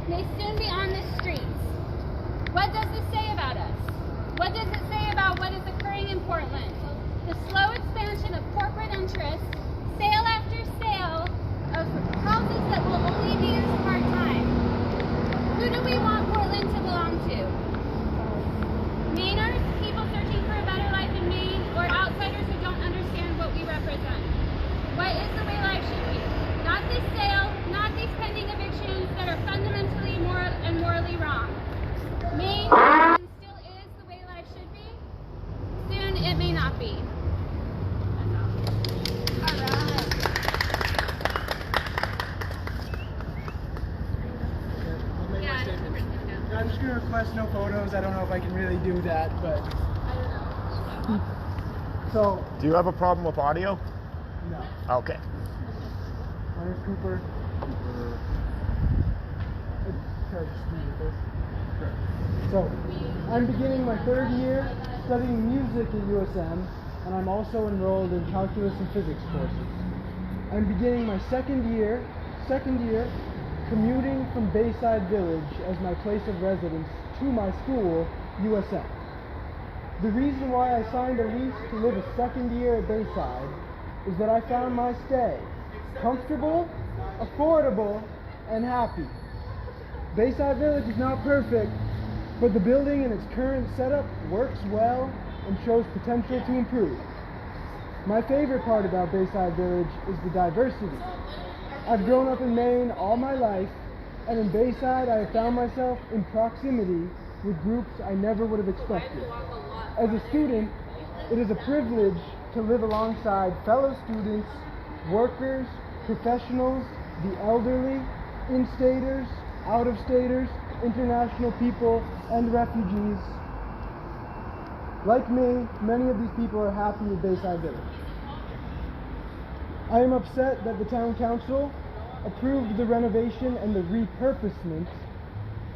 may soon be on the streets. What does this say about us? What does it say about what is occurring in Portland? The slow expansion of corporate interests, sale after sale of houses that will only be used part-time. Who do we want Portland to belong to? Mainers, people searching for a better life in Maine, or outsiders who don't understand what we represent? What is the way life should be? Not this sale, not these pending evictions that are fundamentally moral and morally wrong. Maine is and still is the way life should be. Soon it may not be. All right. I'm just going to request no photos. I don't know if I can really do that, but... I don't know. So... Do you have a problem with audio? No. Okay. My name's Cooper. So, I'm beginning my third year studying music at USM, and I'm also enrolled in calculus and physics courses. I'm beginning my second year, commuting from Bayside Village as my place of residence to my school, USM. The reason why I signed a lease to live a second year at Bayside is that I found my stay comfortable, affordable, and happy. Bayside Village is not perfect, but the building in its current setup works well and shows potential to improve. My favorite part about Bayside Village is the diversity. I've grown up in Maine all my life, and in Bayside I have found myself in proximity with groups I never would have expected. As a student, it is a privilege to live alongside fellow students, workers, professionals, the elderly, in-staters, out-of-staters, international people, and refugees. Like me, many of these people are happy with Bayside Village. I am upset that the town council approved the renovation and the repurposement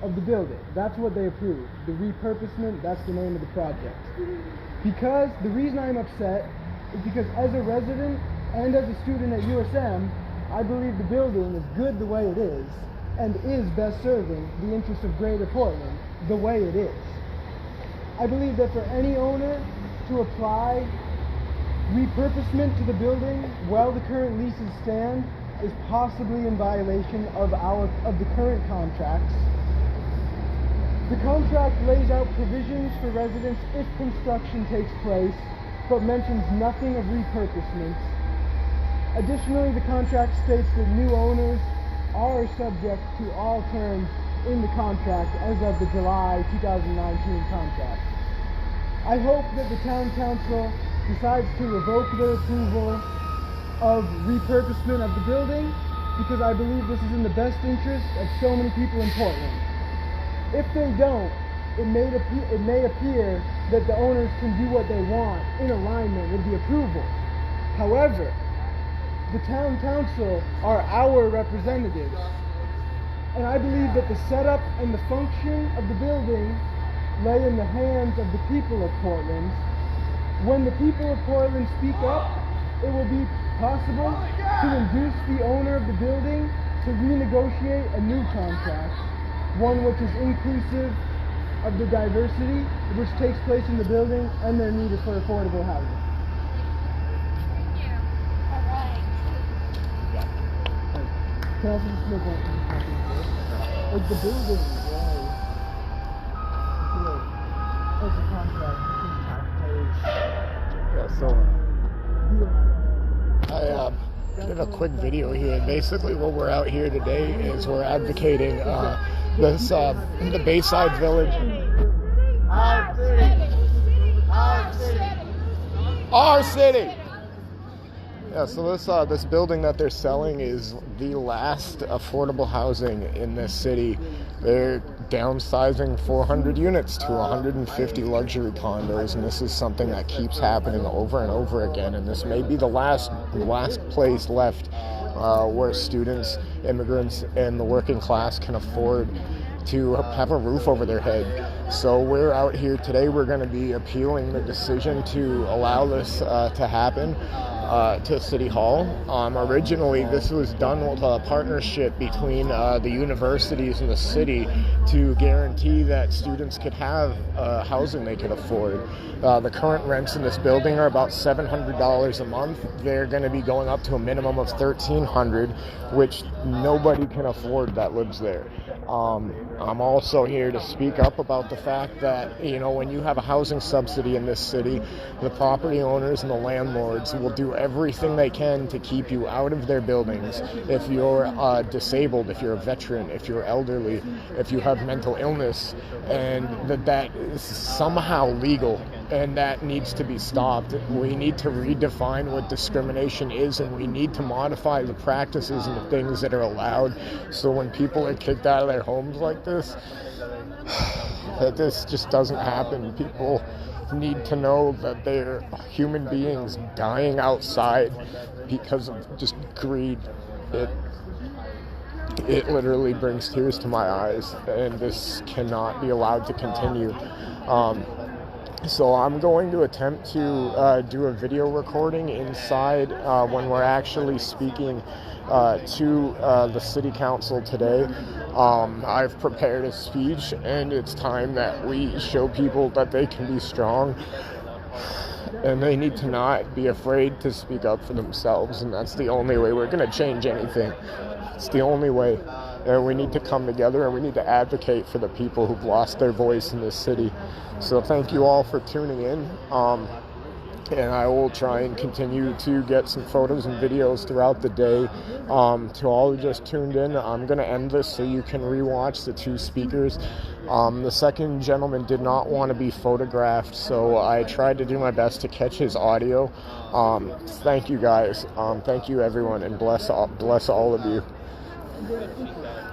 of the building. That's what they approved. The repurposement, that's the name of the project. Because the reason I'm upset is because as a resident and as a student at USM, I believe the building is good the way it is and is best serving the interests of Greater Portland the way it is. I believe that for any owner to apply repurposement to the building while the current leases stand is possibly in violation of the current contracts. The contract lays out provisions for residents if construction takes place, but mentions nothing of repurposement. Additionally, the contract states that new owners are subject to all terms in the contract as of the July 2019 contract. I hope that the town council decides to revoke their approval of repurposement of the building, because I believe this is in the best interest of so many people in Portland. If they don't, it may appear that the owners can do what they want in alignment with the approval. However, the town council are our representatives, and I believe that the setup and the function of the building lay in the hands of the people of Portland. When the people of Portland speak up, it will be possible to induce the owner of the building to renegotiate a new contract, one which is inclusive of the diversity which takes place in the building and their need for affordable housing. Thank you. All right. Can I also just make one comment? Like the building, right? As a contract between taxpayers. Yeah, so I did a quick video here. Basically what we're out here today is we're advocating the Bayside Village. Our city! Yeah, so this building that they're selling is the last affordable housing in this city. They're downsizing 400 units to 150 luxury condos, and this is something that keeps happening over and over again. And this may be the last place left where students, immigrants, and the working class can afford to have a roof over their head. So we're out here today. We're going to be appealing the decision to allow this to happen. to City Hall. Originally, this was done with a partnership between the universities and the city to guarantee that students could have housing they could afford. The current rents in this building are about $700 a month. They're going to be going up to a minimum of $1,300, which nobody can afford that lives there. I'm also here to speak up about the fact that, when you have a housing subsidy in this city, the property owners and the landlords will do everything they can to keep you out of their buildings. If you're disabled, if you're a veteran, if you're elderly, if you have mental illness, and that is somehow legal, and that needs to be stopped. We need to redefine what discrimination is, and we need to modify the practices and the things that are allowed, so when people are kicked out of their homes like this, that this just doesn't happen. People need to know that they're human beings dying outside because of just greed. It literally brings tears to my eyes, and this cannot be allowed to continue. So I'm going to attempt to do a video recording inside when we're actually speaking to the city council today. I've prepared a speech, and it's time that we show people that they can be strong, and they need to not be afraid to speak up for themselves, and that's the only way we're going to change anything. It's the only way. And we need to come together, and we need to advocate for the people who've lost their voice in this city. So thank you all for tuning in. And I will try and continue to get some photos and videos throughout the day. To all who just tuned in, I'm going to end this so you can rewatch the two speakers. The second gentleman did not want to be photographed, so I tried to do my best to catch his audio. Thank you guys. Thank you everyone, and bless all of you.